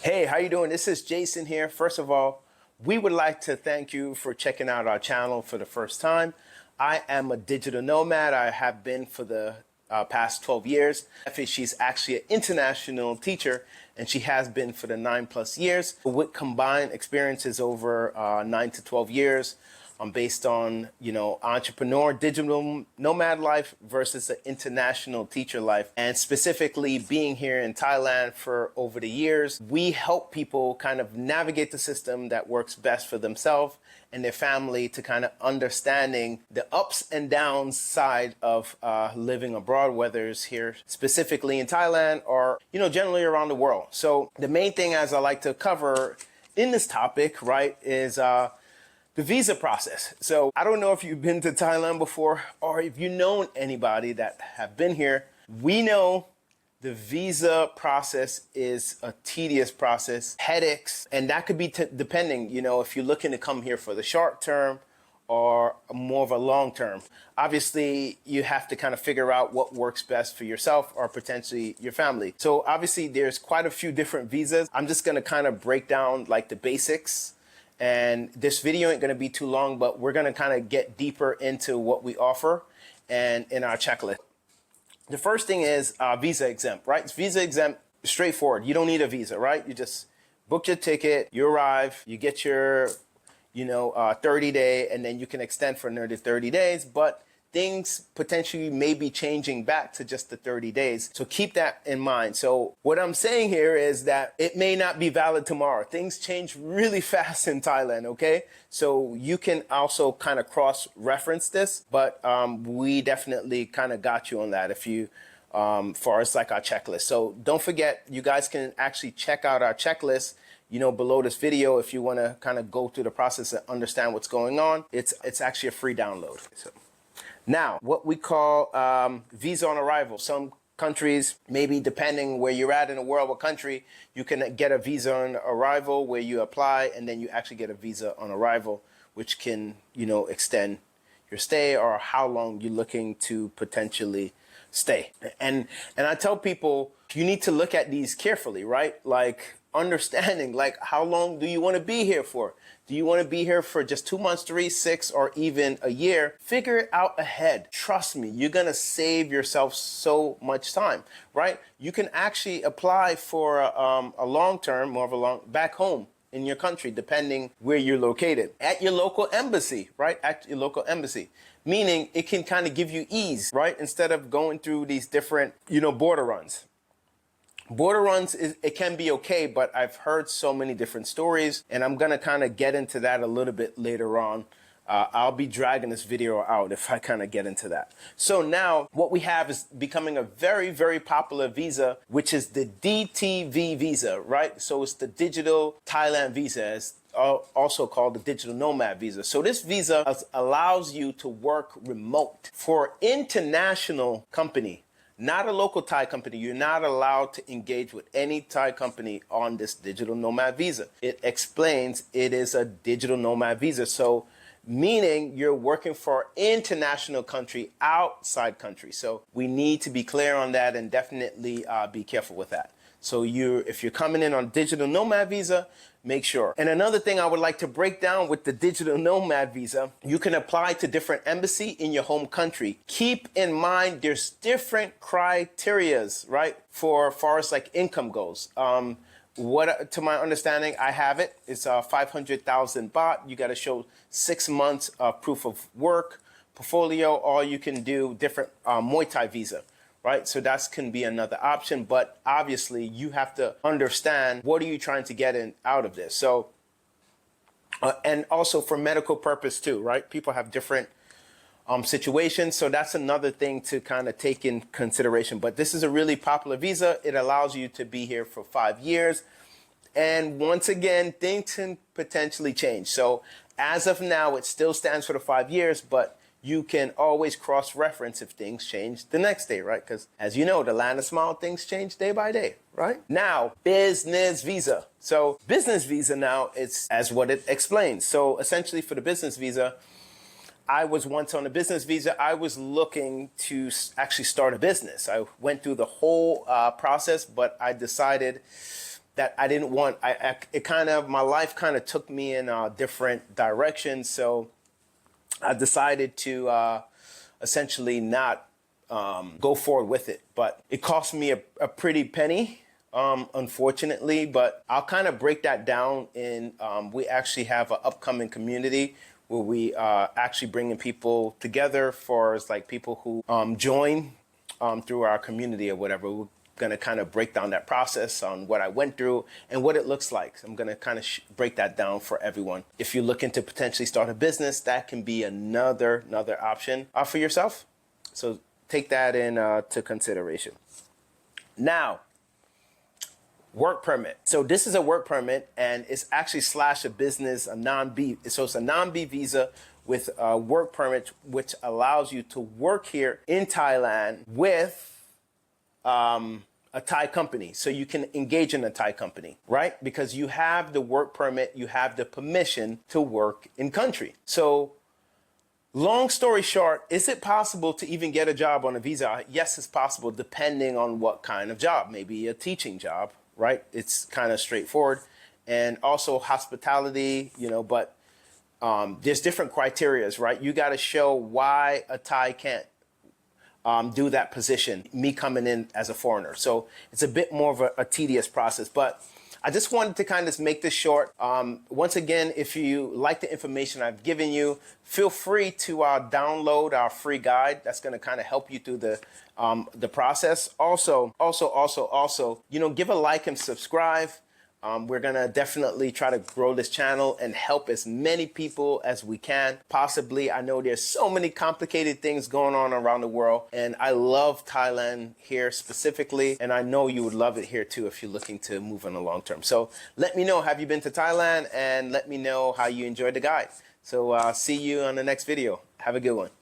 Hey, how you doing? This is Jason here. First of all, we would like to thank you for checking out our channel for the first time. I am a digital nomad. I have been for the past 12 years. She's actually an international teacher, and she has been for the 9+ years. With combined experiences over 9 to 12 years, based on, entrepreneur, digital nomad life versus the international teacher life. And specifically being here in Thailand for over the years, we help people kind of navigate the system that works best for themselves and their family to kind of understanding the ups and downs side of living abroad, whether it's here specifically in Thailand or, generally around the world. So the main thing, as I like to cover in this topic, right, is the visa process. So I don't know if you've been to Thailand before or if you've known anybody that have been here. We know the visa process is a tedious process, headaches, and that could be depending, if you're looking to come here for the short term or more of a long term. Obviously, you have to kind of figure out what works best for yourself or potentially your family. So obviously there's quite a few different visas. I'm just gonna kind of break down like the basics. And this video ain't gonna be too long, but we're gonna kind of get deeper into what we offer and in our checklist. The first thing is visa exempt, right? It's visa exempt, straightforward. You don't need a visa, right? You just book your ticket, you arrive, you get your, 30-day, and then you can extend for another 30 days. But things potentially may be changing back to just the 30 days. So keep that in mind. So what I'm saying here is that it may not be valid tomorrow. Things change really fast in Thailand, okay? So you can also kind of cross-reference this, but we definitely kind of got you on that if you, for us, like our checklist. So don't forget, you guys can actually check out our checklist below this video if you want to kind of go through the process and understand what's going on. It's actually a free download. So. Now, what we call visa on arrival. Some countries, maybe depending where you're at in the world, what country, you can get a visa on arrival where you apply and then you actually get a visa on arrival, which can, extend your stay or how long you're looking to potentially stay. And I tell people, you need to look at these carefully, right? Like understanding, like how long do you want to be here for? Do you want to be here for just 2 months, 3, 6, or even a year? Figure it out ahead. Trust me, you're going to save yourself so much time, right? You can actually apply for a long term, back home in your country, depending where you're located. At your local embassy, right? At your local embassy. Meaning it can kind of give you ease, right? Instead of going through these different, border runs. Border runs, it can be okay, but I've heard so many different stories, and I'm going to kind of get into that a little bit later on. I'll be dragging this video out if I kind of get into that. So now what we have is becoming a very, very popular visa, which is the DTV visa, right? So it's the Digital Thailand Visa. It's also called the Digital Nomad Visa. So this visa allows you to work remote for international company. Not a local Thai company. You're not allowed to engage with any Thai company on this digital nomad visa. It explains it is a digital nomad visa. So meaning you're working for international country outside country. So we need to be clear on that and definitely be careful with that. So if you're coming in on digital nomad visa, make sure. And another thing I would like to break down with the digital nomad visa, you can apply to different embassy in your home country. Keep in mind there's different criterias, right? For far as like income goes. To my understanding, I have it. It's 500,000 baht. You got to show 6 months of proof of work, portfolio, or you can do different Muay Thai visa. Right? So that can be another option, but obviously you have to understand what are you trying to get out of this. So, and also for medical purpose too, right? People have different situations. So that's another thing to kind of take in consideration. But this is a really popular visa. It allows you to be here for 5 years. And once again, things can potentially change. So as of now, it still stands for the 5 years, but you can always cross-reference if things change the next day, right? Because as you know, the land of small things change day by day, right? Now, business visa. So business visa now, it's as what it explains. So essentially for the business visa, I was once on a business visa. I was looking to actually start a business. I went through the whole process, but I decided that I didn't want. My life kind of took me in a different direction. So I decided to essentially not go forward with it. But it cost me a pretty penny, unfortunately. But I'll kind of break that down in, we actually have an upcoming community where we actually bringing people together for like people who join through our community or whatever. We're going to kind of break down that process on what I went through and what it looks like. I'm going to kind of break that down for everyone. If you're looking to potentially start a business, that can be another option for yourself. So take that into consideration. Now, work permit. So this is a work permit, and it's actually / a business, a non-B. So it's a non-B visa with a work permit, which allows you to work here in Thailand with a Thai company. So you can engage in a Thai company, right? Because you have the work permit, you have the permission to work in country. So long story short, is it possible to even get a job on a visa? Yes, it's possible, depending on what kind of job. Maybe a teaching job, right? It's kind of straightforward. And also hospitality, but there's different criterias, right? You got to show why a Thai can't do that position, me coming in as a foreigner. So it's a bit more of a tedious process, but I just wanted to kind of make this short. Once again, if you like the information I've given you, feel free to download our free guide. That's going to kind of help you through the process. Also, give a like and subscribe. We're going to definitely try to grow this channel and help as many people as we can. Possibly, I know there's so many complicated things going on around the world, and I love Thailand here specifically, and I know you would love it here too if you're looking to move in the long term. So let me know, have you been to Thailand? And let me know how you enjoyed the guide. So see you on the next video. Have a good one.